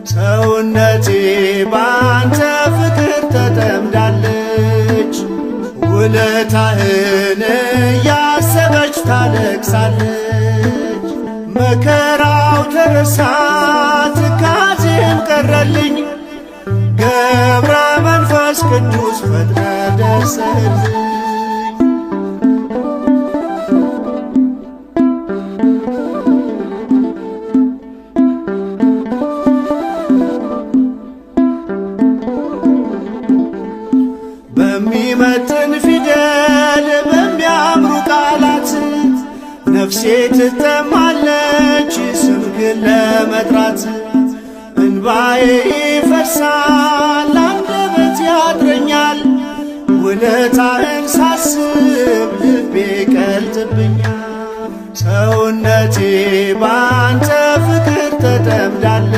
ሰውነቴ ባንተ ፍቅር ተጠምዳለች። ውለታህን እያሰበች ታለቅሳለች። መከራው ተረሳ ትካዜም ቀረልኝ። ገብረ መንፈስ ቅዱስ ፈጥረ ደርሰህልኝ። በሚመጥን ፊደል በሚያምሩ ቃላት ነፍሴ ትጠማለች ስምህን ለመጥራት። እንባዬ ይፈሳል አንደበቴ ያጥረኛል። ውለታህን ሳስብ ልቤ ቀልጥብኛል። ሰውነቴ ባንተ ፍቅር ተጠምዳለች።